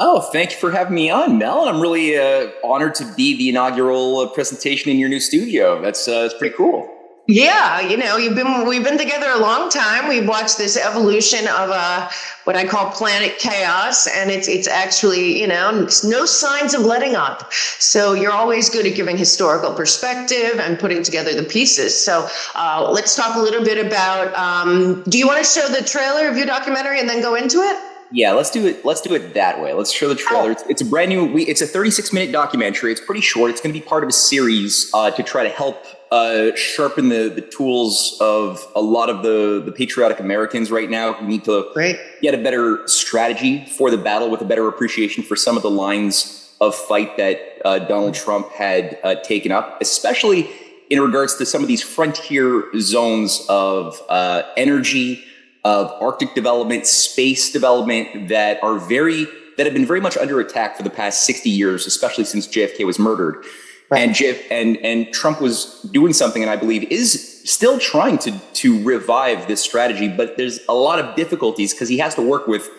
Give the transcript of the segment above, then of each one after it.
Oh, thank you for having me on, Mel. I'm really honored to be the inaugural presentation in your new studio. That's pretty cool. Yeah, we've been together a long time. We've watched this evolution of what I call planet chaos, and it's actually no signs of letting up. So you're always good at giving historical perspective and putting together the pieces. So let's talk a little bit about. Do you want to show the trailer of your documentary and then go into it? Yeah, let's do it. Let's do it that way. Let's show the trailer. It's a brand new. It's a 36-minute documentary. It's pretty short. It's going to be part of a series to try to help sharpen the tools of a lot of the patriotic Americans right now who need to get a better strategy for the battle, with a better appreciation for some of the lines of fight that Donald Trump had taken up, especially in regards to some of these frontier zones of energy, of Arctic development, space development that have been very much under attack for the past 60 years, especially since JFK was murdered. Right. And Trump was doing something, and I believe is still trying to revive this strategy, but there's a lot of difficulties because he has to work with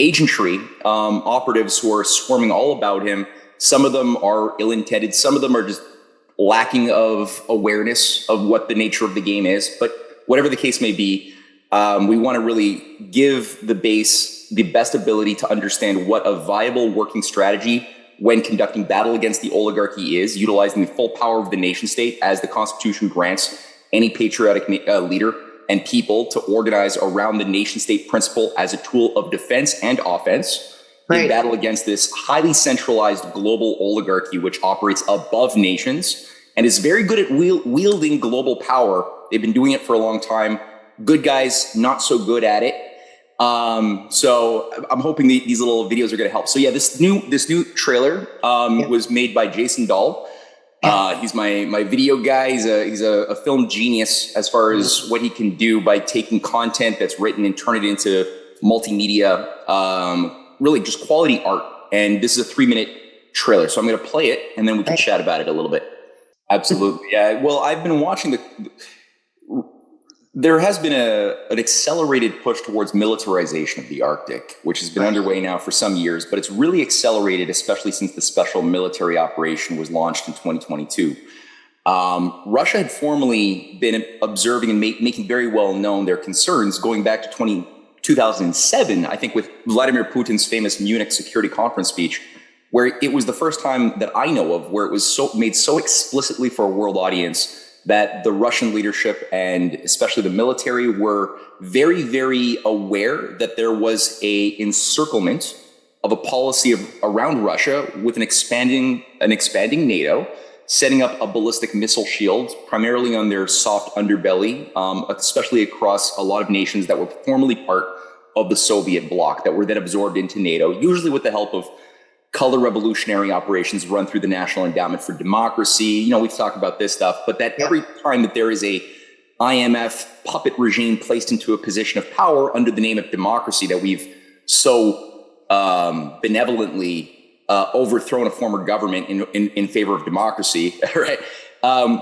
agentry operatives who are swarming all about him. Some of them are ill-intended. Some of them are just lacking of awareness of what the nature of the game is. But whatever the case may be, we want to really give the base the best ability to understand what a viable working strategy when conducting battle against the oligarchy is, utilizing the full power of the nation state as the Constitution grants any patriotic leader and people to organize around the nation state principle as a tool of defense and offense in battle against this highly centralized global oligarchy, which operates above nations and is very good at wielding global power. They've been doing it for a long time. Good guys, not so good at it. So I'm hoping these little videos are going to help. So yeah, this new trailer was made by Jason Dahl. He's my video guy. He's a film genius as far as what he can do by taking content that's written and turn it into multimedia, really just quality art. And this is a 3-minute trailer. So I'm going to play it and then we can chat about it a little bit. Absolutely. Yeah. Well, I've been watching there has been an accelerated push towards militarization of the Arctic, which has been underway now for some years, but it's really accelerated, especially since the special military operation was launched in 2022. Russia had formerly been observing and making very well known their concerns going back to 2007, I think, with Vladimir Putin's famous Munich Security Conference speech, where it was the first time that I know of where it was made so explicitly for a world audience that the Russian leadership and especially the military were very, very aware that there was a encirclement of a policy around Russia with an expanding NATO, setting up a ballistic missile shield, primarily on their soft underbelly, especially across a lot of nations that were formerly part of the Soviet bloc that were then absorbed into NATO, usually with the help of color revolutionary operations run through the National Endowment for Democracy. We've talked about this stuff, but that every time that there is a IMF puppet regime placed into a position of power under the name of democracy that we've so benevolently overthrown a former government in favor of democracy, right?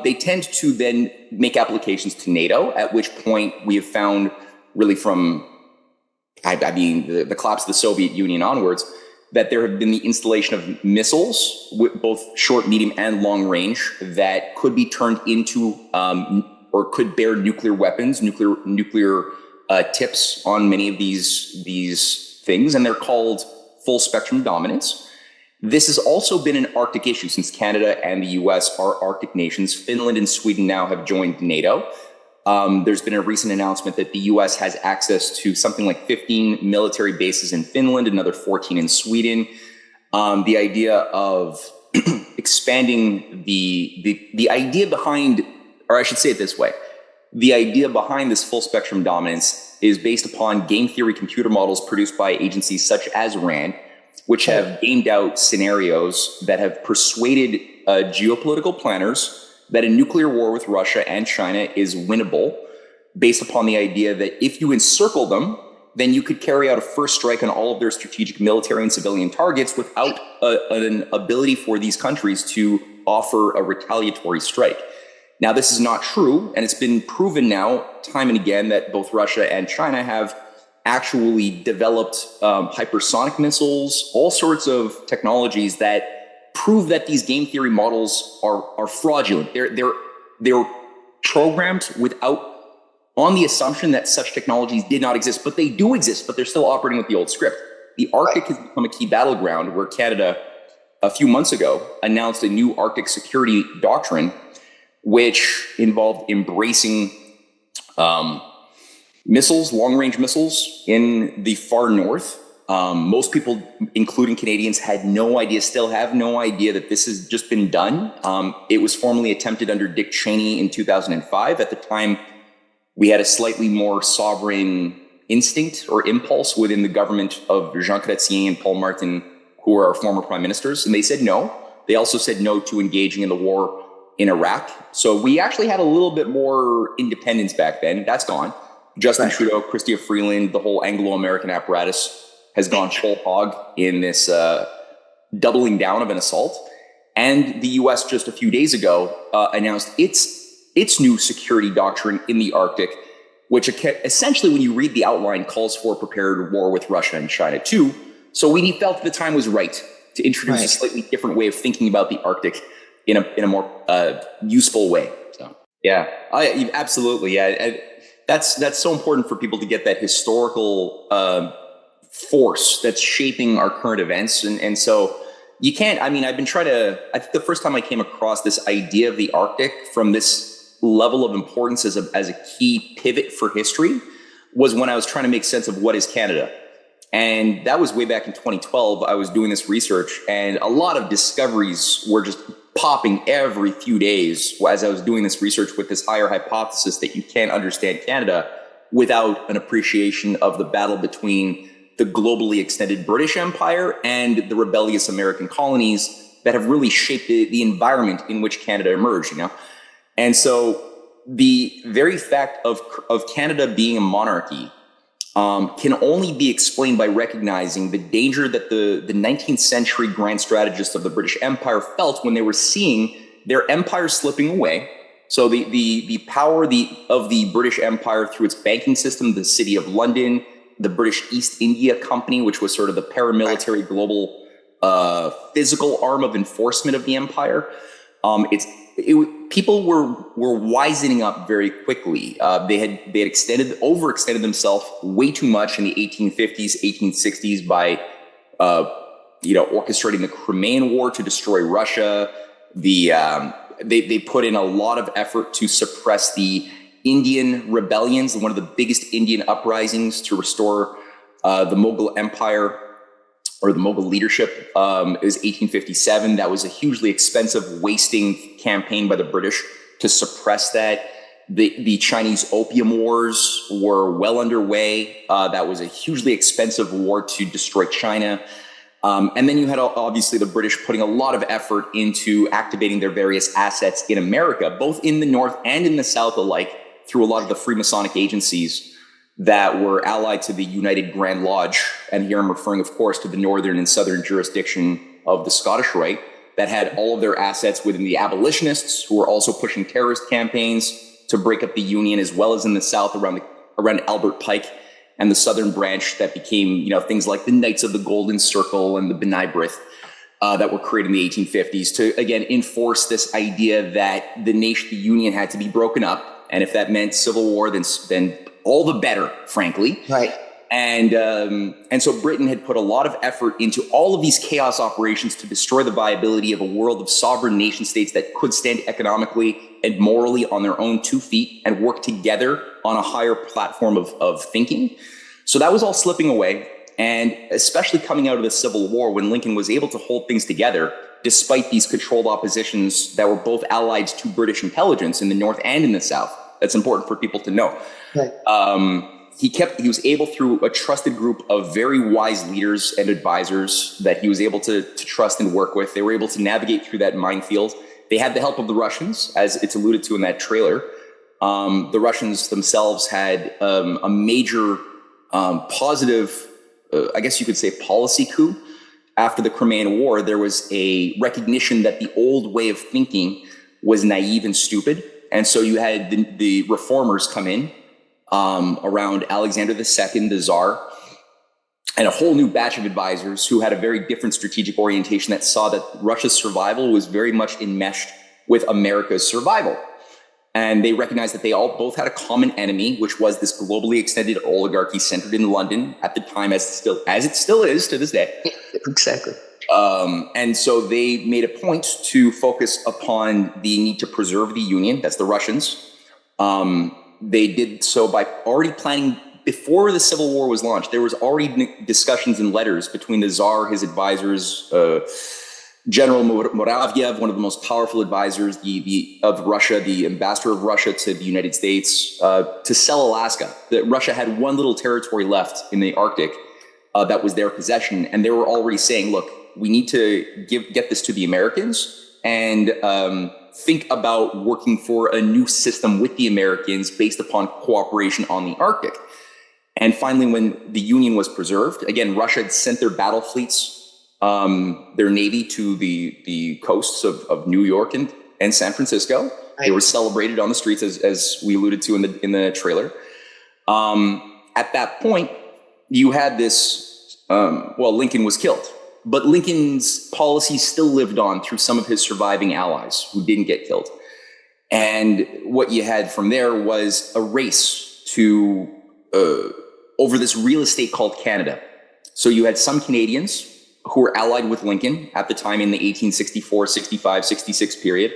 They tend to then make applications to NATO, at which point we have found really from, the collapse of the Soviet Union onwards, that there have been the installation of missiles, with both short, medium, and long range, that could be turned into or could bear nuclear weapons, nuclear tips on many of these things, and they're called full spectrum dominance. This has also been an Arctic issue since Canada and the US are Arctic nations. Finland and Sweden now have joined NATO. There's been a recent announcement that the U.S. has access to something like 15 military bases in Finland, another 14 in Sweden. The idea of expanding the idea behind, or I should say it this way, the idea behind this full spectrum dominance is based upon game theory computer models produced by agencies such as RAND, which have gamed out scenarios that have persuaded geopolitical planners that a nuclear war with Russia and China is winnable, based upon the idea that if you encircle them, then you could carry out a first strike on all of their strategic military and civilian targets without an ability for these countries to offer a retaliatory strike. Now, this is not true, and it's been proven now time and again that both Russia and China have actually developed hypersonic missiles, all sorts of technologies that prove that these game theory models are fraudulent. They're programmed on the assumption that such technologies did not exist, but they do exist, but they're still operating with the old script. The Arctic has become a key battleground where Canada, a few months ago, announced a new Arctic security doctrine, which involved embracing missiles, long-range missiles in the far north. Most people, including Canadians, had no idea, still have no idea that this has just been done. It was formally attempted under Dick Cheney in 2005. At the time, we had a slightly more sovereign instinct or impulse within the government of Jean Chrétien and Paul Martin, who were our former prime ministers, and they said no. They also said no to engaging in the war in Iraq. So we actually had a little bit more independence back then. That's gone. Justin Trudeau, Chrystia Freeland, the whole Anglo-American apparatus has gone full hog in this doubling down of an assault. And the U.S. just a few days ago announced its new security doctrine in the Arctic, which essentially, when you read the outline, calls for a prepared war with Russia and China too. So we felt the time was right to introduce a slightly different way of thinking about the Arctic in a more useful way. So yeah, absolutely, yeah. And that's so important for people to get that historical force that's shaping our current events, and so you can't. I mean, I think the first time I came across this idea of the Arctic from this level of importance as a key pivot for history was when I was trying to make sense of what is Canada. And that was way back in 2012. I was doing this research, and a lot of discoveries were just popping every few days as I was doing this research with this higher hypothesis that you can't understand Canada without an appreciation of the battle between the globally extended British Empire and the rebellious American colonies that have really shaped the environment in which Canada emerged, you know? And so the very fact of Canada being a monarchy can only be explained by recognizing the danger that the 19th century grand strategists of the British Empire felt when they were seeing their empire slipping away. So the power of the British Empire through its banking system, the City of London, the British East India Company, which was sort of the paramilitary global physical arm of enforcement of the empire. People were wisening up very quickly. They had overextended themselves way too much in the 1850s, 1860s by orchestrating the Crimean War to destroy Russia. They put in a lot of effort to suppress the Indian rebellions, one of the biggest Indian uprisings to restore the Mughal Empire, or the Mughal leadership, is 1857. That was a hugely expensive, wasting campaign by the British to suppress that. The Chinese Opium Wars were well underway. That was a hugely expensive war to destroy China. And then you had obviously the British putting a lot of effort into activating their various assets in America, both in the North and in the South alike, through a lot of the Freemasonic agencies that were allied to the United Grand Lodge. And here I'm referring, of course, to the northern and southern jurisdiction of the Scottish Rite that had all of their assets within the abolitionists, who were also pushing terrorist campaigns to break up the Union, as well as in the South around Albert Pike and the southern branch that became, things like the Knights of the Golden Circle and the B'nai B'rith that were created in the 1850s to, again, enforce this idea that the Union had to be broken up. And if that meant civil war, then all the better, frankly. Right. And so Britain had put a lot of effort into all of these chaos operations to destroy the viability of a world of sovereign nation states that could stand economically and morally on their own 2 feet and work together on a higher platform of thinking. So that was all slipping away. And especially coming out of the Civil War, when Lincoln was able to hold things together, despite these controlled oppositions that were both allied to British intelligence in the North and in the South. That's important for people to know. Right. He was able, through a trusted group of very wise leaders and advisors that he was able to trust and work with. They were able to navigate through that minefield. They had the help of the Russians, as it's alluded to in that trailer. The Russians themselves had a major positive, I guess you could say, policy coup. After the Crimean War, there was a recognition that the old way of thinking was naive and stupid. And so you had the reformers come in, around Alexander II, the Tsar, and a whole new batch of advisors who had a very different strategic orientation that saw that Russia's survival was very much enmeshed with America's survival. And they recognized that they all both had a common enemy, which was this globally extended oligarchy centered in London at the time, as it still is to this day. Exactly. And so they made a point to focus upon the need to preserve the Union. That's the Russians. They did so by already planning. Before the Civil War was launched, there was already discussions and letters between the Tsar, his advisors, General Muravyev, one of the most powerful advisors of Russia, the ambassador of Russia to the United States, to sell Alaska. That Russia had one little territory left in the Arctic that was their possession, and they were already saying, "Look, we need to get this to the Americans and think about working for a new system with the Americans based upon cooperation on the Arctic." And finally, when the Union was preserved, again, Russia had sent their battle fleets, their navy to the coasts of New York and San Francisco. Right. They were celebrated on the streets, as we alluded to in the trailer. At that point, you had this, Lincoln was killed. But Lincoln's policies still lived on through some of his surviving allies who didn't get killed. And what you had from there was a race to over this real estate called Canada. So you had some Canadians who were allied with Lincoln at the time in the 1864, 65, 66 period,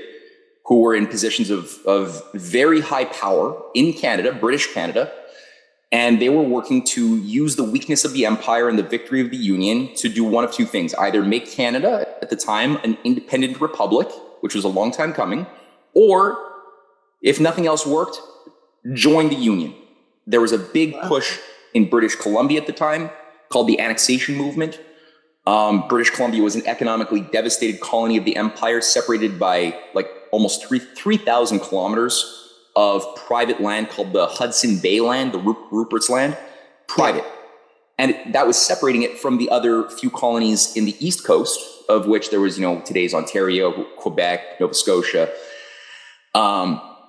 who were in positions of very high power in Canada, British Canada. And they were working to use the weakness of the empire and the victory of the Union to do one of two things: either make Canada at the time an independent republic, which was a long time coming, or if nothing else worked, join the Union. There was a big push in British Columbia at the time called the annexation movement. British Columbia was an economically devastated colony of the empire, separated by like almost 3,000 kilometers of private land called the Hudson Bay land, the Rupert's land, private. And that was separating it from the other few colonies in the East Coast, of which there was, today's Ontario, Quebec, Nova Scotia.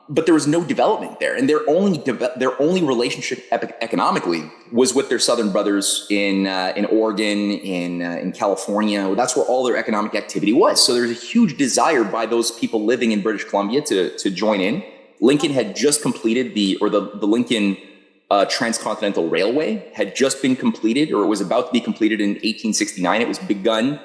But there was no development there. And their only relationship economically was with their southern brothers in Oregon, in California. That's where all their economic activity was. So there's a huge desire by those people living in British Columbia to join in. Lincoln had just completed the Lincoln Transcontinental Railway had just been completed, or it was about to be completed in 1869. It was begun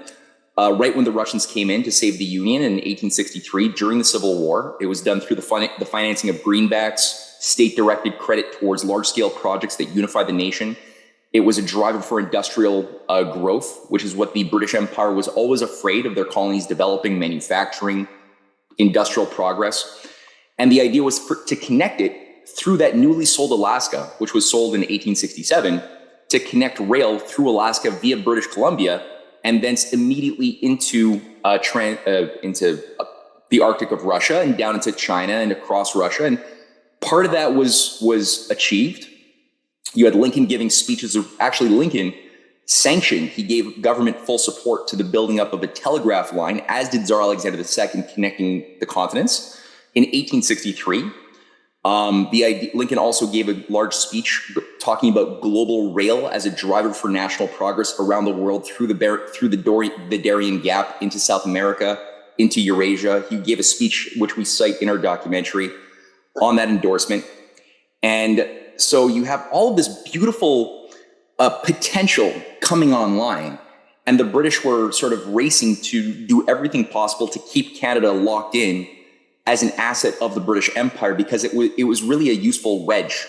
right when the Russians came in to save the Union in 1863 during the Civil War. It was done through the financing of greenbacks, state-directed credit towards large-scale projects that unify the nation. It was a driver for industrial growth, which is what the British Empire was always afraid of their colonies developing: manufacturing, industrial progress. And the idea was to connect it through that newly sold Alaska, which was sold in 1867, to connect rail through Alaska via British Columbia, and thence immediately into the Arctic of Russia and down into China and across Russia. And part of that was achieved. You had Lincoln giving speeches. Actually, Lincoln sanctioned, he gave government full support to the building up of a telegraph line, as did Tsar Alexander II, connecting the continents. In 1863, Lincoln also gave a large speech talking about global rail as a driver for national progress around the world through the Darien Gap into South America, into Eurasia. He gave a speech which we cite in our documentary on that endorsement. And so you have all of this beautiful potential coming online, and the British were sort of racing to do everything possible to keep Canada locked in as an asset of the British Empire, because it was really a useful wedge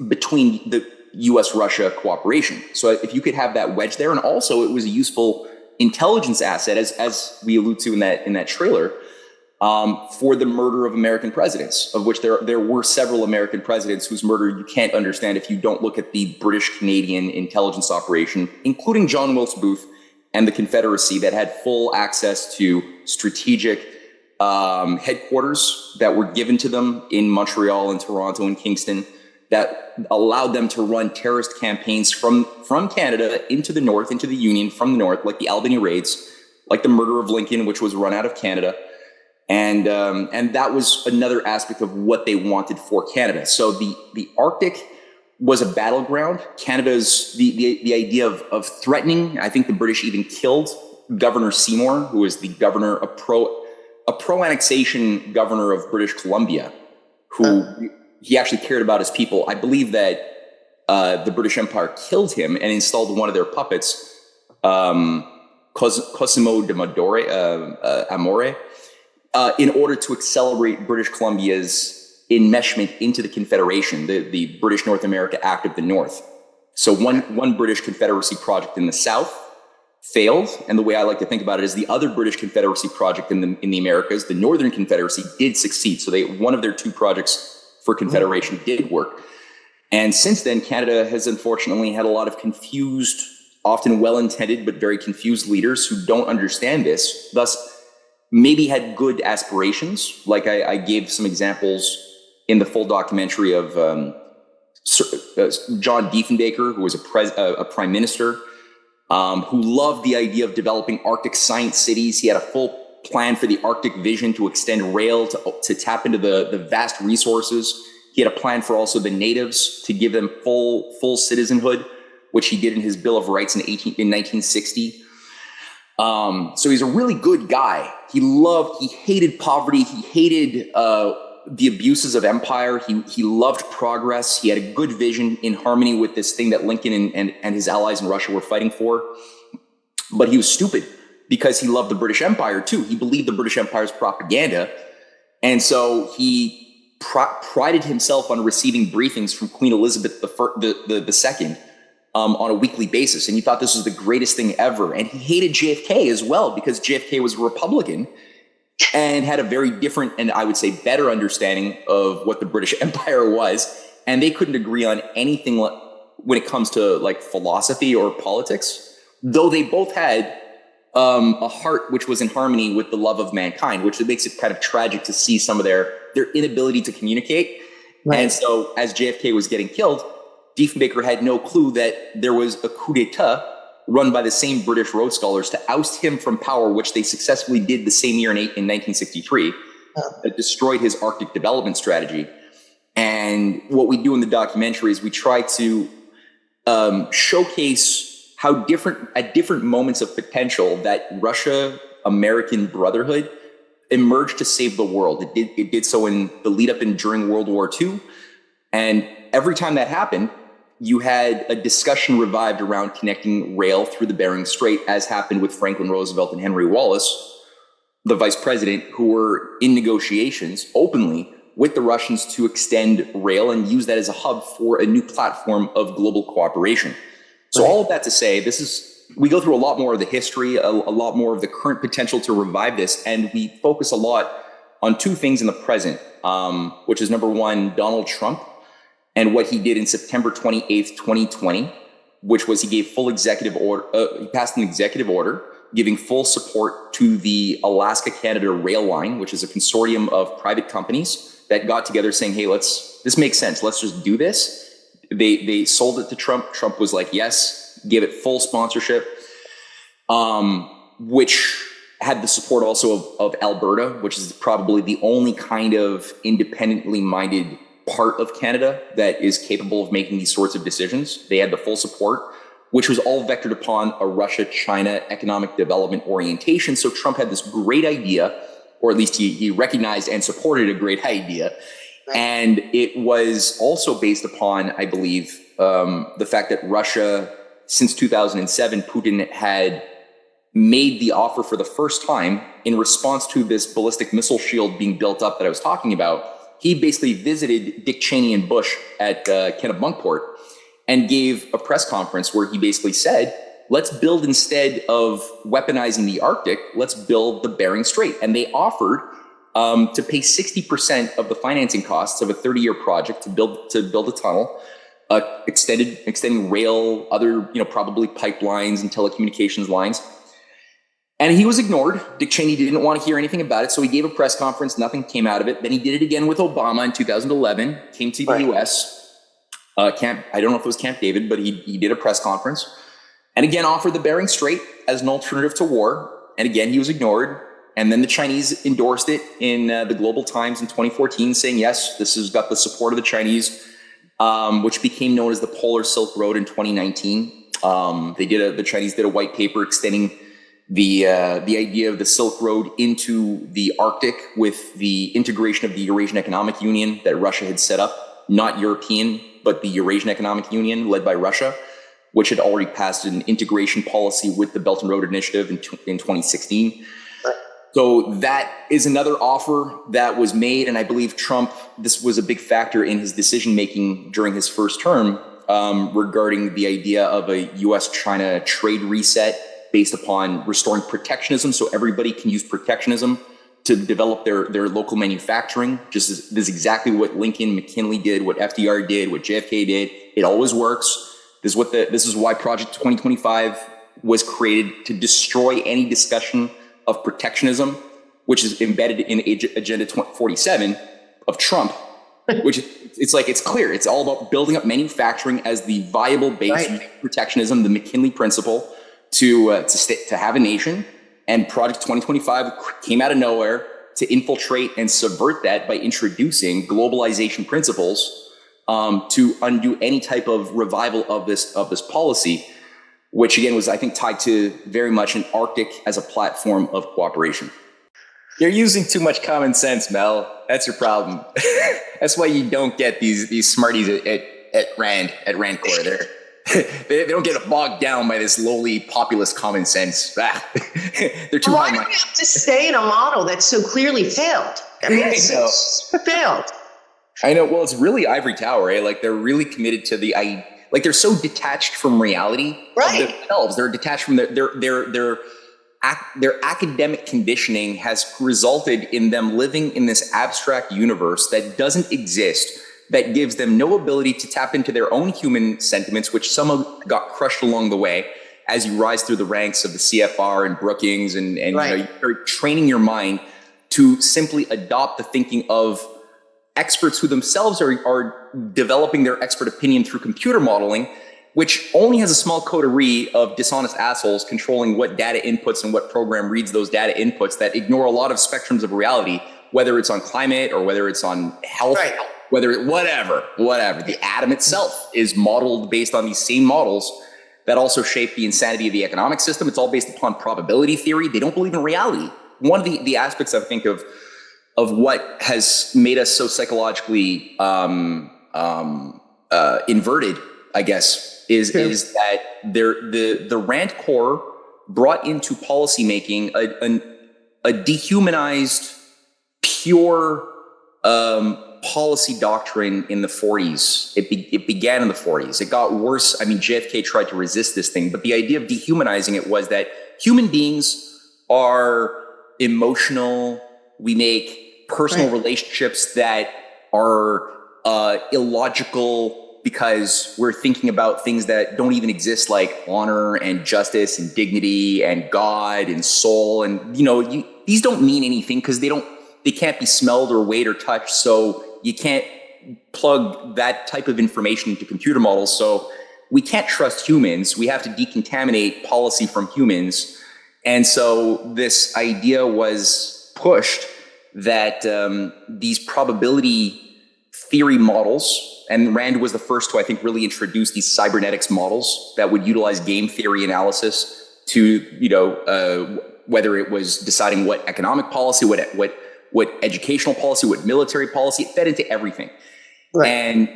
between the U.S.-Russia cooperation. So if you could have that wedge there, and also it was a useful intelligence asset, as we allude to in that trailer, for the murder of American presidents, of which there were several American presidents whose murder you can't understand if you don't look at the British-Canadian intelligence operation, including John Wilkes Booth and the Confederacy, that had full access to strategic headquarters that were given to them in Montreal and Toronto and Kingston, that allowed them to run terrorist campaigns from Canada into the North, into the Union from the North, like the Albany raids, like the murder of Lincoln, which was run out of Canada. And that was another aspect of what they wanted for Canada. So the Arctic was a battleground. Canada's the idea of threatening. I think the British even killed Governor Seymour, who was the governor, a pro annexation governor of British Columbia, who he actually cared about his people. I believe that the British Empire killed him and installed one of their puppets, Cosimo de Amore, in order to accelerate British Columbia's enmeshment into the Confederation, the British North America Act of the North. So one British Confederacy project in the South failed, and the way I like to think about it is the other British Confederacy project in the Americas, the Northern Confederacy, did succeed. So one of their two projects for Confederation did work. And since then, Canada has unfortunately had a lot of confused, often well-intended, but very confused leaders who don't understand this, thus maybe had good aspirations. Like I gave some examples in the full documentary of John Diefenbaker, who was a prime minister, who loved the idea of developing Arctic science cities. He had a full plan for the Arctic vision to extend rail to tap into the vast resources. He had a plan for also the natives to give them full citizenhood, which he did in his Bill of Rights in 1960. So he's a really good guy. He hated poverty. He hated the abuses of empire. He loved progress. He had a good vision in harmony with this thing that Lincoln and his allies in Russia were fighting for. But he was stupid because he loved the British Empire too. He believed the British Empire's propaganda. And so he prided himself on receiving briefings from Queen Elizabeth II on a weekly basis. And he thought this was the greatest thing ever. And he hated JFK as well because JFK was a Republican and had a very different and I would say better understanding of what the British Empire was. And they couldn't agree on anything when it comes to like philosophy or politics, though they both had a heart which was in harmony with the love of mankind, which makes it kind of tragic to see some of their inability to communicate. Right. And so as JFK was getting killed, Diefenbaker had no clue that there was a coup d'etat run by the same British Rhodes Scholars to oust him from power, which they successfully did the same year in 1963, that destroyed his Arctic development strategy. And what we do in the documentary is we try to showcase how at different moments of potential that Russia-American brotherhood emerged to save the world. It did so in the lead up and during World War II. And every time that happened, you had a discussion revived around connecting rail through the Bering Strait, as happened with Franklin Roosevelt and Henry Wallace, the vice president, who were in negotiations openly with the Russians to extend rail and use that as a hub for a new platform of global cooperation. So all of that to say, we go through a lot more of the history, a lot more of the current potential to revive this, and we focus a lot on two things in the present, which is number one, Donald Trump, and what he did in September 28th, 2020, which was he gave full executive order, he passed an executive order giving full support to the Alaska-Canada rail line, which is a consortium of private companies that got together saying, hey, this makes sense. Let's just do this. They sold it to Trump. Trump was like, yes, gave it full sponsorship, which had the support also of Alberta, which is probably the only kind of independently minded part of Canada that is capable of making these sorts of decisions. They had the full support, which was all vectored upon a Russia-China economic development orientation. So Trump had this great idea, or at least he recognized and supported a great idea. And it was also based upon, I believe, the fact that Russia, since 2007, Putin had made the offer for the first time in response to this ballistic missile shield being built up that I was talking about. He basically visited Dick Cheney and Bush at Kennebunkport and gave a press conference where he basically said, let's build, instead of weaponizing the Arctic, let's build the Bering Strait. And they offered to pay 60% of the financing costs of a 30-year project to build a tunnel, extending rail, other, probably pipelines and telecommunications lines. And he was ignored. Dick Cheney didn't want to hear anything about it. So he gave a press conference. Nothing came out of it. Then he did it again with Obama in 2011, came to the U.S. I don't know if it was Camp David, but he did a press conference and again offered the Bering Strait as an alternative to war. And again, he was ignored. And then the Chinese endorsed it in the Global Times in 2014, saying, yes, this has got the support of the Chinese, which became known as the Polar Silk Road in 2019. The Chinese did a white paper extending the idea of the Silk Road into the Arctic with the integration of the Eurasian Economic Union that Russia had set up, not European, but the Eurasian Economic Union led by Russia, which had already passed an integration policy with the Belt and Road Initiative in 2016. So that is another offer that was made. And I believe Trump, this was a big factor in his decision-making during his first term regarding the idea of a U.S.-China trade reset based upon restoring protectionism. So everybody can use protectionism to develop their local manufacturing. This is exactly what Lincoln, McKinley did, what FDR did, what JFK did. It always works. This is why Project 2025 was created, to destroy any discussion of protectionism, which is embedded in Agenda 47 of Trump, which it's clear. It's all about building up manufacturing as the viable base of protectionism, the McKinley principle to have a nation. And Project 2025 came out of nowhere to infiltrate and subvert that by introducing globalization principles to undo any type of revival of this policy, which again was, I think, tied to very much an Arctic as a platform of cooperation. You're using too much common sense, Mel. That's your problem. That's why you don't get these smarties at Rand Corps. They don't get bogged down by this lowly populist common sense. They're too Why high. do we have to stay in a model that's so clearly failed? I mean, it's failed. I know. Well, it's really ivory tower, eh? Like, they're really committed to like, they're so detached from reality of themselves. They're detached from their academic conditioning has resulted in them living in this abstract universe that doesn't exist, that gives them no ability to tap into their own human sentiments, which some got crushed along the way as you rise through the ranks of the CFR and Brookings, and you're training your mind to simply adopt the thinking of experts who themselves are developing their expert opinion through computer modeling, which only has a small coterie of dishonest assholes controlling what data inputs and what program reads those data inputs, that ignore a lot of spectrums of reality, whether it's on climate or whether it's on health, whatever. The atom itself is modeled based on these same models that also shape the insanity of the economic system. It's all based upon probability theory. They don't believe in reality. One of the aspects, I think, of what has made us so psychologically inverted, I guess, is that the Rand Corps brought into policymaking a dehumanized, pure policy doctrine in the 40s. It began in the 40s. It got worse. I mean, JFK tried to resist this thing, but the idea of dehumanizing it was that human beings are emotional. We make personal relationships that are illogical because we're thinking about things that don't even exist, like honor and justice and dignity and God and soul. And, these don't mean anything because they can't be smelled or weighed or touched. So you can't plug that type of information into computer models. So we can't trust humans. We have to decontaminate policy from humans. And so this idea was pushed that these probability theory models, and Rand was the first to, I think, really introduce these cybernetics models that would utilize game theory analysis to, whether it was deciding what economic policy, what educational policy, what military policy, it fed into everything. Right. And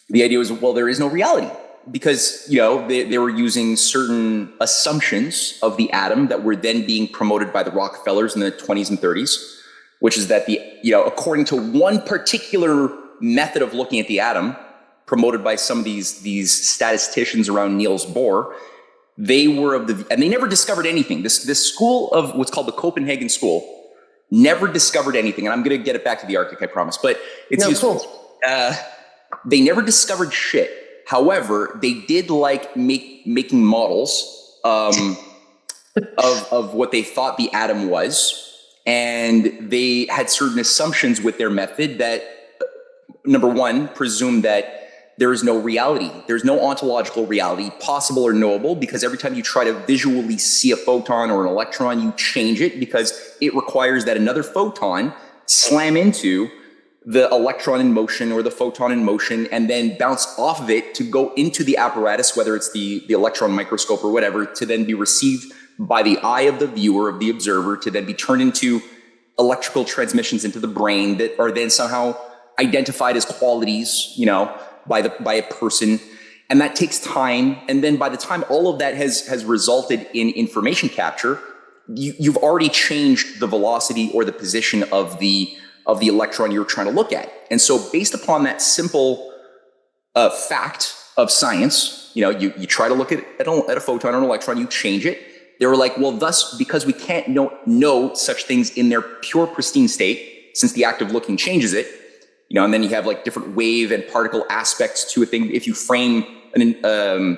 the idea was, well, there is no reality because, they were using certain assumptions of the atom that were then being promoted by the Rockefellers in the 20s and 30s, which is that according to one particular method of looking at the atom promoted by some of these statisticians around Niels Bohr, they were and they never discovered anything. This school of what's called the Copenhagen School never discovered anything. And I'm going to get it back to the Arctic, I promise, but it's useful. Cool. They never discovered shit. However, they did like making models of what they thought the atom was. And they had certain assumptions with their method that, number one, presumed that there is no reality. There's no ontological reality, possible or knowable, because every time you try to visually see a photon or an electron, you change it because it requires that another photon slam into the electron in motion or the photon in motion and then bounce off of it to go into the apparatus, whether it's the electron microscope or whatever, to then be received by the eye of the viewer, of the observer, to then be turned into electrical transmissions into the brain that are then somehow identified as qualities, by a person. And that takes time. And then by the time all of that has resulted in information capture, you've already changed the velocity or the position of the electron you're trying to look at. And so based upon that simple fact of science, you try to look at a photon or an electron, you change it. They were like, well, thus, because we can't know such things in their pure pristine state, since the act of looking changes it, and then you have like different wave and particle aspects to a thing. If you frame a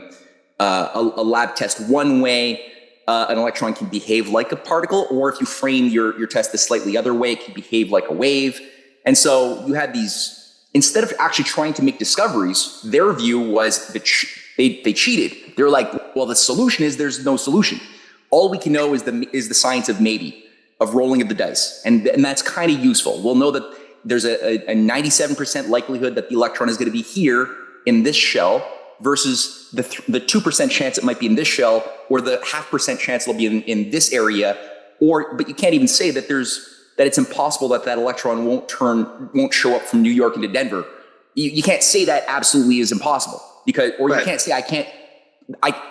lab test one way, an electron can behave like a particle, or if you frame your test a slightly other way, it can behave like a wave. And so you had these, instead of actually trying to make discoveries, their view was that they cheated. They're like, well, the solution is there's no solution. All we can know is the science of maybe, of rolling of the dice. And that's kind of useful. We'll know that there's a 97% likelihood that the electron is going to be here in this shell versus the 2% chance it might be in this shell, or the 0.5% chance it'll be in this area. But you can't even say that it's impossible that electron won't show up from New York into Denver. You can't say that absolutely is impossible, because, or you can't say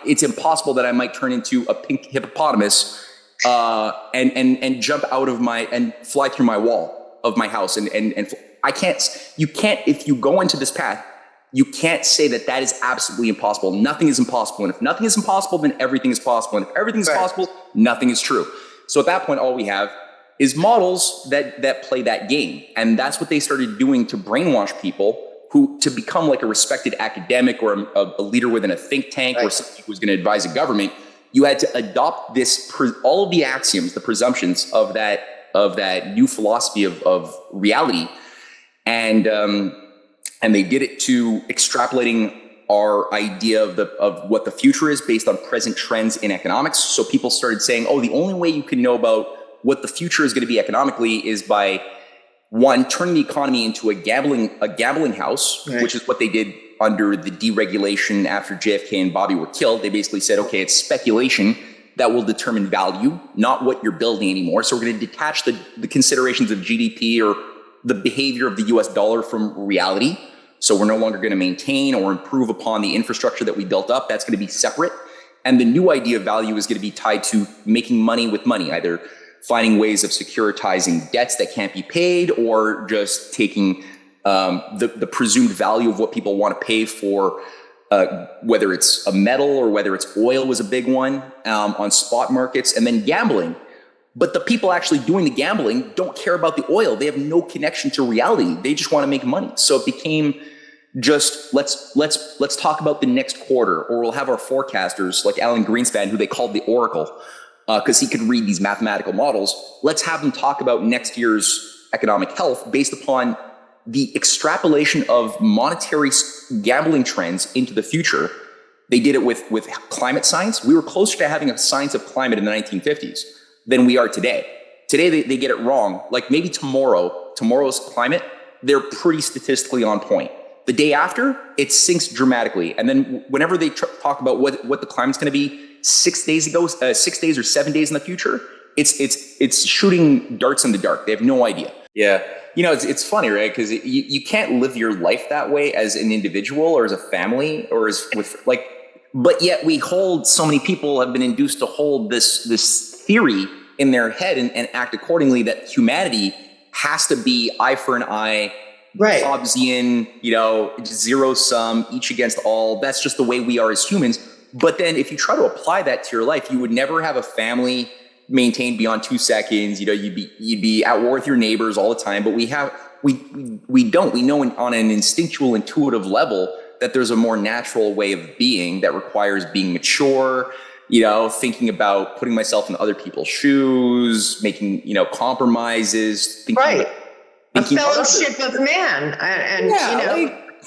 it's impossible that I might turn into a pink hippopotamus and jump out of and fly through my wall of my house. And you can't, if you go into this path, you can't say that is absolutely impossible. Nothing is impossible. And if nothing is impossible, then everything is possible. And if everything is possible, nothing is true. So at that point, all we have is models that play that game. And that's what they started doing to brainwash people to become like a respected academic or a leader within a think tank or somebody who's going to advise a government. You had to adopt all of the axioms, the presumptions of that new philosophy of reality. And they did it to extrapolating our idea of what the future is based on present trends in economics. So people started saying, the only way you can know about what the future is going to be economically is by, one, turning the economy into a gambling house, which is what they did under the deregulation after JFK and Bobby were killed. They basically said, okay, it's speculation that will determine value, not what you're building anymore. So we're going to detach the considerations of GDP or the behavior of the US dollar from reality. So we're no longer going to maintain or improve upon the infrastructure that we built up. That's going to be separate. And the new idea of value is going to be tied to making money with money, either finding ways of securitizing debts that can't be paid, or just taking the presumed value of what people want to pay for, whether it's a metal or whether it's oil was a big one on spot markets, and then gambling. But the people actually doing the gambling don't care about the oil. They have no connection to reality. They just want to make money. So it became just let's talk about the next quarter, or we'll have our forecasters like Alan Greenspan, who they called the Oracle, because he could read these mathematical models. Let's have them talk about next year's economic health based upon the extrapolation of monetary gambling trends into the future. They did it with climate science. We were closer to having a science of climate in the 1950s than we are today. Today, they get it wrong. Like maybe tomorrow's climate, they're pretty statistically on point. The day after, it sinks dramatically. And then whenever they talk about what the climate's going to be 6 days or 7 days in the future, it's shooting darts in the dark. They have no idea. Yeah. It's funny, right? Because you can't live your life that way as an individual or as a family or but yet so many people have been induced to hold this theory in their head and act accordingly, that humanity has to be eye for an eye, right? Hobbesian, zero sum, each against all. That's just the way we are as humans. But then if you try to apply that to your life, you would never have a family maintained beyond 2 seconds. You'd be at war with your neighbors all the time. But we don't. We know on an instinctual, intuitive level that there's a more natural way of being that requires being mature, thinking about putting myself in other people's shoes, making, compromises. Right. A fellowship of man. And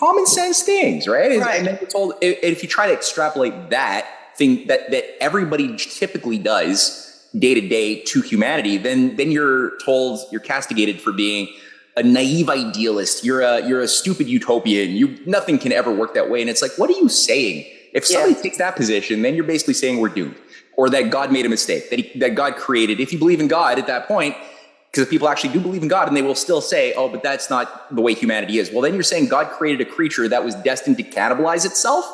common sense things, right? Right. And then we're told, if you try to extrapolate that thing that everybody typically does day to day to humanity, then you're told, you're castigated for being a naive idealist. You're a stupid utopian. Nothing can ever work that way. And it's like, what are you saying? If somebody takes that position, then you're basically saying we're doomed, or that God made a mistake, that God created. If you believe in God at that point, because people actually do believe in God, and they will still say, oh, but that's not the way humanity is. Well, then you're saying God created a creature that was destined to cannibalize itself.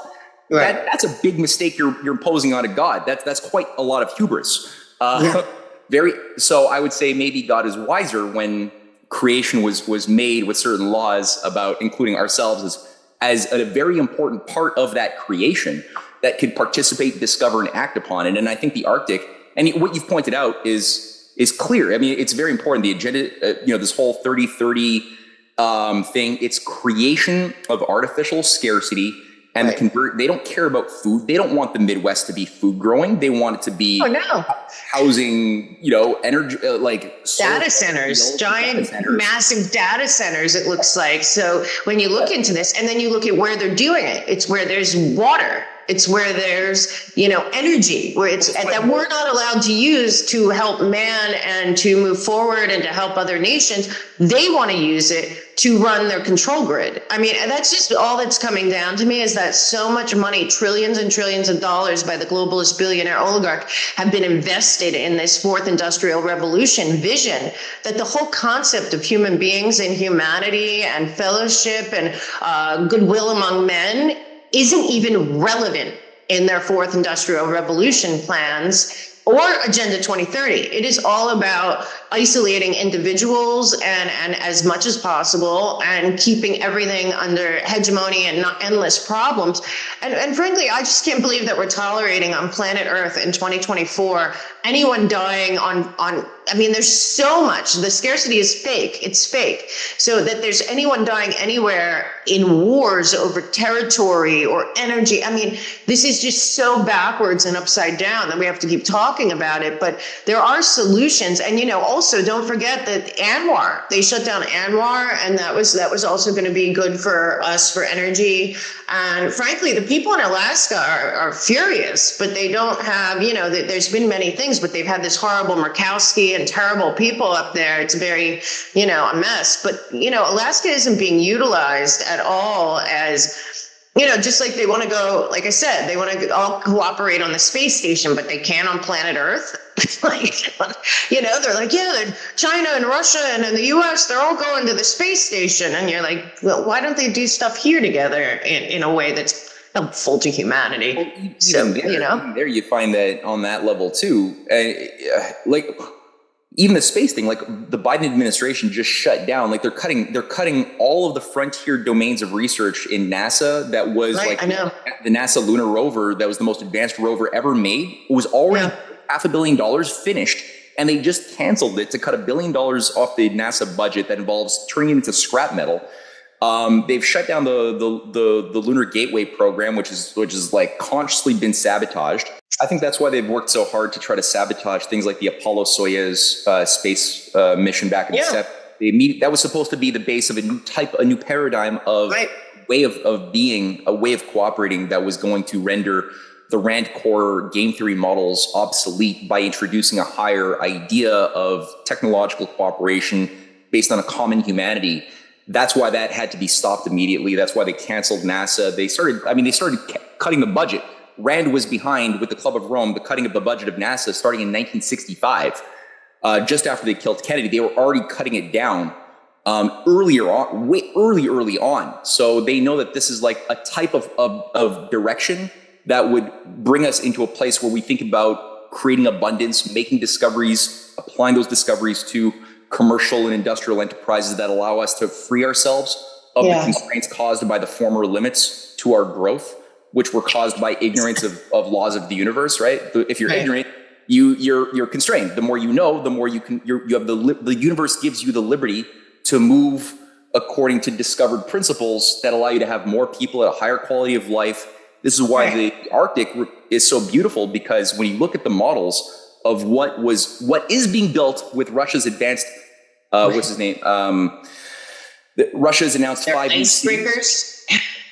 Right. That's a big mistake you're imposing on a God. That's quite a lot of hubris. So I would say maybe God is wiser when creation was made with certain laws about including ourselves as a very important part of that creation that could participate, discover, and act upon it. And I think the Arctic, and what you've pointed out is clear. I mean, it's very important. The agenda, this whole 30-30 thing, it's creation of artificial scarcity. And they don't care about food. They don't want the Midwest to be food growing. They want it to be housing, energy, like data centers, giant, massive data centers, it looks like. So when you look into this, and then you look at where they're doing it, it's where there's water. It's where there's, energy, where it's that we're not allowed to use to help man and to move forward and to help other nations. They want to use it to run their control grid. I mean, that's just all that's coming down to me, is that so much money, trillions and trillions of dollars by the globalist billionaire oligarch, have been invested in this fourth industrial revolution vision, that the whole concept of human beings and humanity and fellowship and goodwill among men isn't even relevant in their fourth industrial revolution plans or Agenda 2030. It is all about isolating individuals and as much as possible, and keeping everything under hegemony and not endless problems. And frankly, I just can't believe that we're tolerating on planet Earth in 2024 anyone dying there's so much. The scarcity is fake. It's fake. So that there's anyone dying anywhere in wars over territory or energy. I mean, this is just so backwards and upside down that we have to keep talking about it. But there are solutions. And, also don't forget that ANWR, they shut down ANWR, and that was also going to be good for us for energy. And frankly, the people in Alaska are furious, but they don't have, there's been many things, but they've had this horrible Murkowski and terrible people up there. It's very, a mess. But, Alaska isn't being utilized at all as, just like they want to go, like I said, they want to all cooperate on the space station, but they can't on planet Earth. They're like, China and Russia and the US, they're all going to the space station. And you're like, well, why don't they do stuff here together in a way that's helpful to humanity? Well, there you find that on that level too, even the space thing, like the Biden administration just shut down, like they're cutting all of the frontier domains of research in NASA. That was the NASA lunar rover that was the most advanced rover ever made. It was already $500 million finished, and they just canceled it to cut $1 billion off the NASA budget that involves turning it into scrap metal. They've shut down the Lunar Gateway program, which is like consciously been sabotaged. I think that's why they've worked so hard to try to sabotage things like the Apollo-Soyuz space mission back in the 70s. That was supposed to be the base of a new paradigm of way of being, a way of cooperating that was going to render the Rand core game theory models obsolete by introducing a higher idea of technological cooperation based on a common humanity. That's why that had to be stopped immediately. That's why they canceled NASA. They started cutting the budget. Rand was behind with the Club of Rome, the cutting of the budget of NASA starting in 1965. Just after they killed Kennedy, they were already cutting it down early on. So they know that this is like a type of direction that would bring us into a place where we think about creating abundance, making discoveries, applying those discoveries to commercial and industrial enterprises that allow us to free ourselves of the constraints caused by the former limits to our growth, which were caused by ignorance of laws of the universe, right? If you're ignorant, you're constrained. The more you know, the more you can. You have the universe gives you the liberty to move according to discovered principles that allow you to have more people at a higher quality of life. This is why the Arctic is so beautiful, because when you look at the models of what is being built with Russia's advanced, what's his name? Russia's announced They're 5 new cities. icebreakers.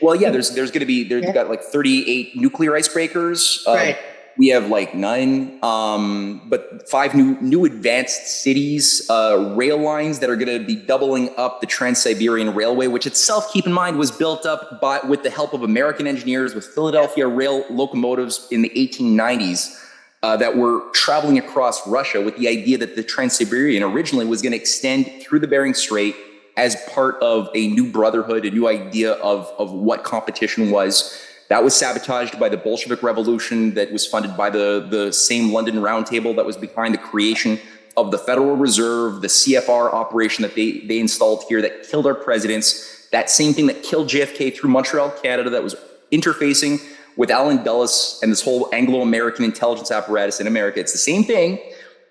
Well, yeah, there's going to be, they've got like 38 nuclear icebreakers. Right. We have like 9, but 5 new advanced cities, rail lines that are going to be doubling up the Trans-Siberian Railway, which itself, keep in mind, was built up with the help of American engineers with Philadelphia rail locomotives in the 1890s that were traveling across Russia with the idea that the Trans-Siberian originally was going to extend through the Bering Strait as part of a new brotherhood, a new idea of what competition was. That was sabotaged by the Bolshevik Revolution that was funded by the same London Round Table that was behind the creation of the Federal Reserve, the CFR operation that they installed here that killed our presidents, that same thing that killed JFK through Montreal, Canada, that was interfacing with Allen Dulles and this whole Anglo-American intelligence apparatus in America. It's the same thing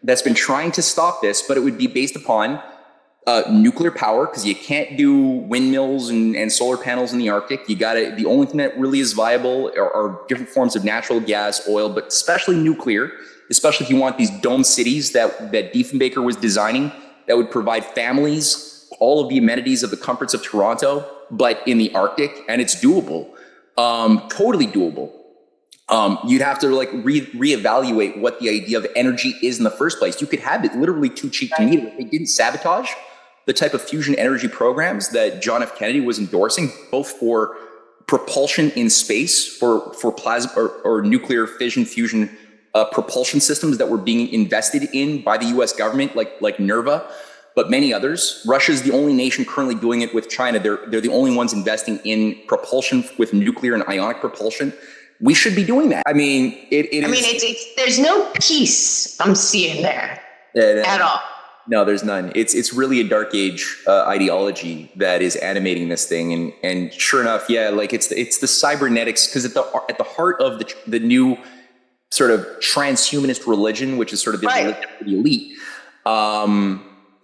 that's been trying to stop this, but it would be based upon nuclear power, because you can't do windmills and solar panels in the Arctic. The only thing that really is viable are different forms of natural gas, oil, but especially nuclear, especially if you want these dome cities that Diefenbaker was designing that would provide families all of the amenities of the comforts of Toronto, but in the Arctic, and it's doable, totally doable. You'd have to like reevaluate what the idea of energy is in the first place. You could have it literally too cheap to need it if they didn't sabotage the type of fusion energy programs that John F. Kennedy was endorsing, both for propulsion in space, for plasma or nuclear fission fusion propulsion systems that were being invested in by the U.S. government, like NERVA, but many others. Russia's the only nation currently doing it with China. They're the only ones investing in propulsion with nuclear and ionic propulsion. We should be doing that. I mean, there's no peace I'm seeing there at all. No, there's none. It's really a dark age ideology that is animating this thing, and sure enough, yeah, like it's the cybernetics, because at the heart of the new sort of transhumanist religion, which is sort of the elite.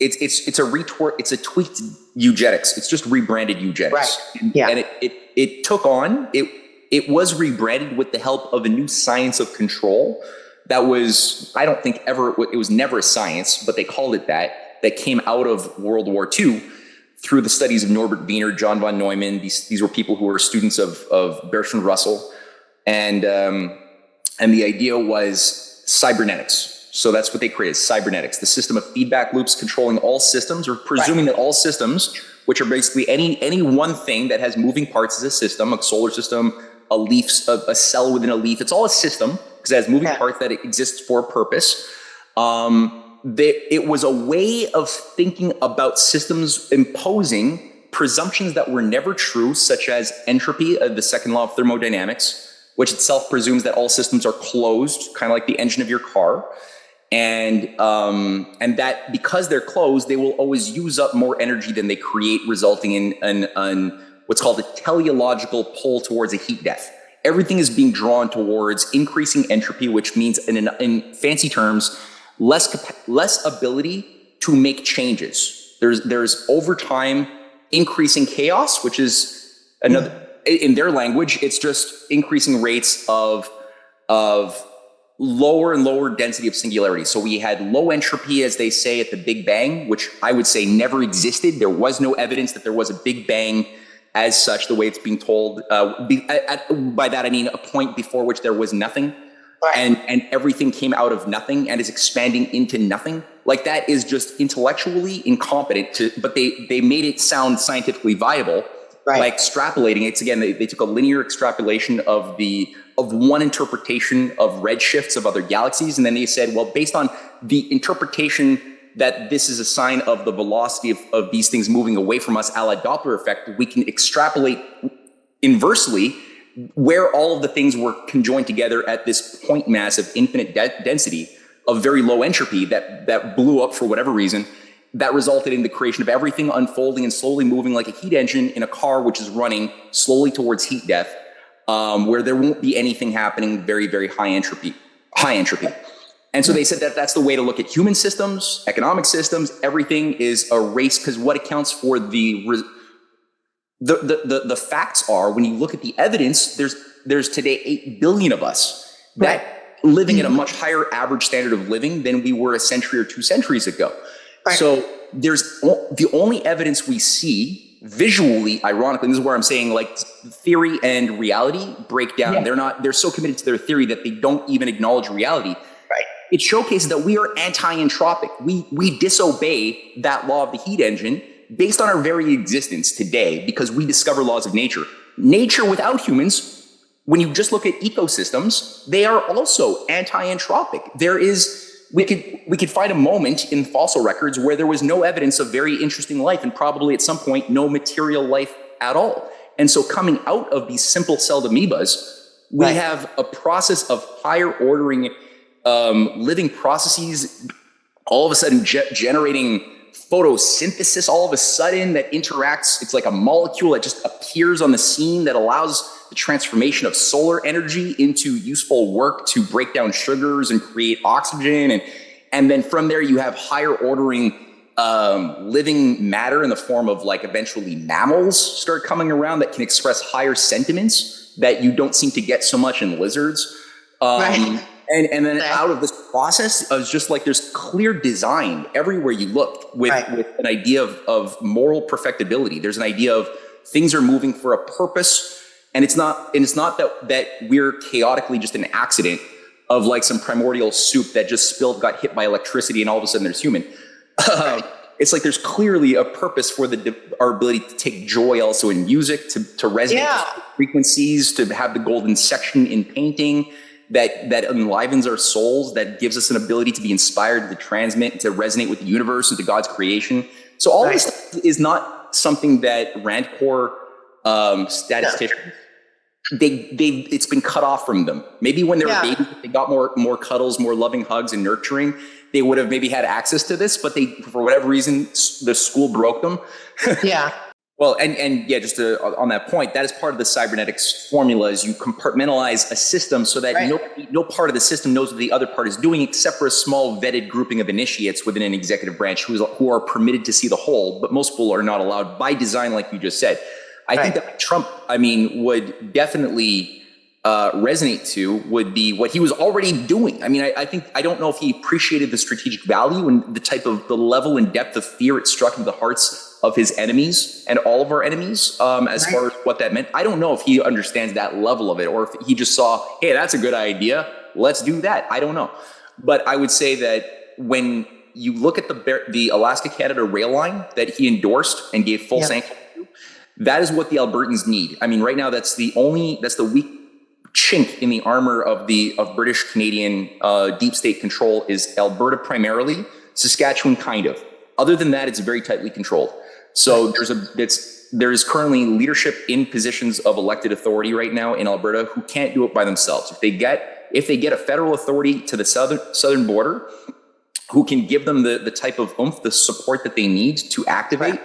It's a retort. It's a tweaked eugenics. It's just rebranded eugenics. Right. Yeah. And it took on it was rebranded with the help of a new science of control that was, I don't think it was never a science, but they called it that came out of World War II through the studies of Norbert Wiener, John von Neumann. These were people who were students of Bertrand Russell. And the idea was cybernetics. So that's what they created, cybernetics, the system of feedback loops controlling all systems, or presuming that all systems, which are basically any one thing that has moving parts as a system, a solar system, a leaf, a cell within a leaf, it's all a system because it has moving parts that it exists for a purpose. It was a way of thinking about systems imposing presumptions that were never true, such as entropy, the second law of thermodynamics, which itself presumes that all systems are closed, kind of like the engine of your car. And that because they're closed, they will always use up more energy than they create, resulting in what's called a teleological pull towards a heat death. Everything is being drawn towards increasing entropy, which means in fancy terms, less ability to make changes. There's over time increasing chaos, which is another, in their language, it's just increasing rates of lower and lower density of singularity. So we had low entropy, as they say, at the Big Bang, which I would say never existed. There was no evidence that there was a Big Bang as such, the way it's being told. By that, I mean a point before which there was nothing. Right. And everything came out of nothing and is expanding into nothing. Like, that is just intellectually incompetent but they made it sound scientifically viable. Right. By extrapolating it. Again, they took a linear extrapolation of one interpretation of redshifts of other galaxies. And then they said, well, based on the interpretation that this is a sign of the velocity of these things moving away from us, a la Doppler effect, we can extrapolate inversely where all of the things were conjoined together at this point mass of infinite density of very low entropy that blew up for whatever reason. That resulted in the creation of everything unfolding and slowly moving like a heat engine in a car, which is running slowly towards heat death, where there won't be anything happening very, very high entropy. And so they said that that's the way to look at human systems, economic systems. Everything is a race, because what accounts for the facts are, when you look at the evidence, there's today 8 billion of us that living at a much higher average standard of living than we were a century or 2 centuries ago. Right. So there's the only evidence we see visually, ironically, this is where I'm saying like theory and reality break down. They're so committed to their theory that they don't even acknowledge reality. Right. It showcases that we are anti-entropic. We disobey that law of the heat engine based on our very existence today because we discover laws of nature. Nature without humans, when you just look at ecosystems, they are also anti-entropic. We could find a moment in fossil records where there was no evidence of very interesting life and probably at some point no material life at all. And so coming out of these simple-celled amoebas, we have a process of higher ordering living processes all of a sudden generating photosynthesis all of a sudden that interacts. It's like a molecule that just appears on the scene that allows the transformation of solar energy into useful work to break down sugars and create oxygen. And then from there, you have higher ordering living matter in the form of like eventually mammals start coming around that can express higher sentiments that you don't seem to get so much in lizards. And then out of this process, I was just like, there's clear design everywhere you look with an idea of moral perfectibility. There's an idea of things are moving for a purpose. And it's not that we're chaotically just an accident of like some primordial soup that just spilled, got hit by electricity, and all of a sudden there's human. It's like there's clearly a purpose for our ability to take joy also in music, to resonate with frequencies, to have the golden section in painting that enlivens our souls, that gives us an ability to be inspired, to transmit, to resonate with the universe and to God's creation. So all this stuff is not something that Randcore statisticians, it's been cut off from them. Maybe when they were babies, they got more cuddles, more loving hugs and nurturing, they would have maybe had access to this, but they, for whatever reason, the school broke them. Well, and just on that point, that is part of the cybernetics formula, is you compartmentalize a system so that no part of the system knows what the other part is doing, except for a small vetted grouping of initiates within an executive branch who are permitted to see the whole, but most people are not allowed by design, like you just said. I think that Trump, would definitely resonate to would be what he was already doing. I don't know if he appreciated the strategic value and the level and depth of fear it struck into the hearts of his enemies and all of our enemies, as far as what that meant. I don't know if he understands that level of it, or if he just saw, hey, that's a good idea, let's do that. I don't know. But I would say that when you look at the Alaska-Canada rail line that he endorsed and gave full sanction to, that is what the Albertans need. Right now, that's the weak chink in the armor of British Canadian deep state control is Alberta primarily, Saskatchewan kind of. Other than that, it's very tightly controlled. So there is currently leadership in positions of elected authority right now in Alberta who can't do it by themselves. If they get a federal authority to the southern border, who can give them the type of oomph, the support that they need to activate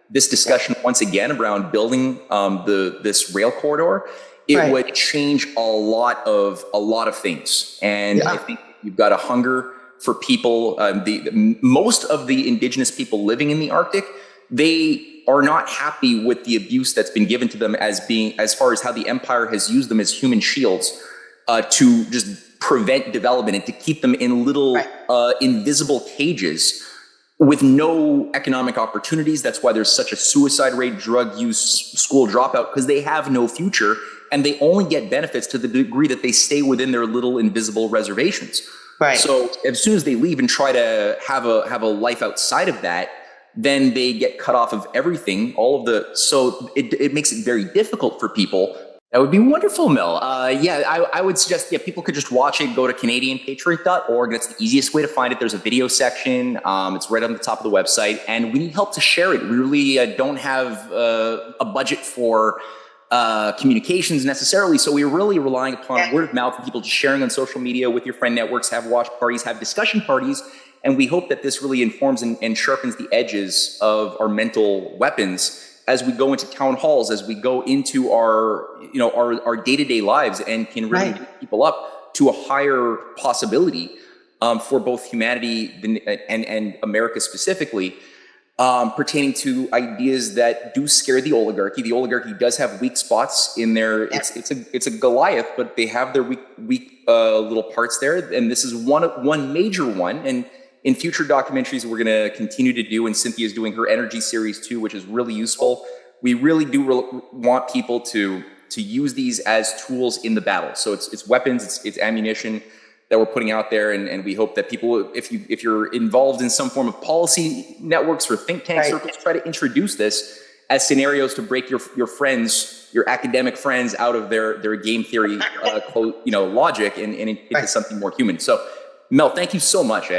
this discussion once again around building this rail corridor, it would change a lot of things. And I think you've got a hunger for people. Most of the indigenous people living in the Arctic, they are not happy with the abuse that's been given to them as far as how the empire has used them as human shields to just prevent development and to keep them in little invisible cages with no economic opportunities. That's why there's such a suicide rate, drug use, school dropout, because they have no future and they only get benefits to the degree that they stay within their little invisible reservations. So as soon as they leave and try to have a life outside of that, then they get cut off of everything. So it makes it very difficult for people. That would be wonderful, Mel. I would suggest people could just watch it. Go to CanadianPatriot.org. That's the easiest way to find it. There's a video section. It's right on the top of the website, and we need help to share it. We really don't have a budget for communications necessarily, so we're really relying upon word of mouth and people just sharing on social media with your friend networks, have watch parties, have discussion parties, and we hope that this really informs and sharpens the edges of our mental weapons as we go into town halls, as we go into our day-to-day lives, and can really get people up to a higher possibility for both humanity and America specifically. Pertaining to ideas that do scare the oligarchy. The oligarchy does have weak spots in there. It's a Goliath, but they have their weak little parts there. And this is one major one. And in future documentaries we're going to continue to do, and Cynthia's doing her energy series too, which is really useful. we really do want people to use these as tools in the battle. So it's weapons, it's ammunition that we're putting out there, and we hope that people, if you're involved in some form of policy networks or think tank circles, try to introduce this as scenarios to break your friends, your academic friends, out of their game theory logic and into something more human. So Mel, thank you so much,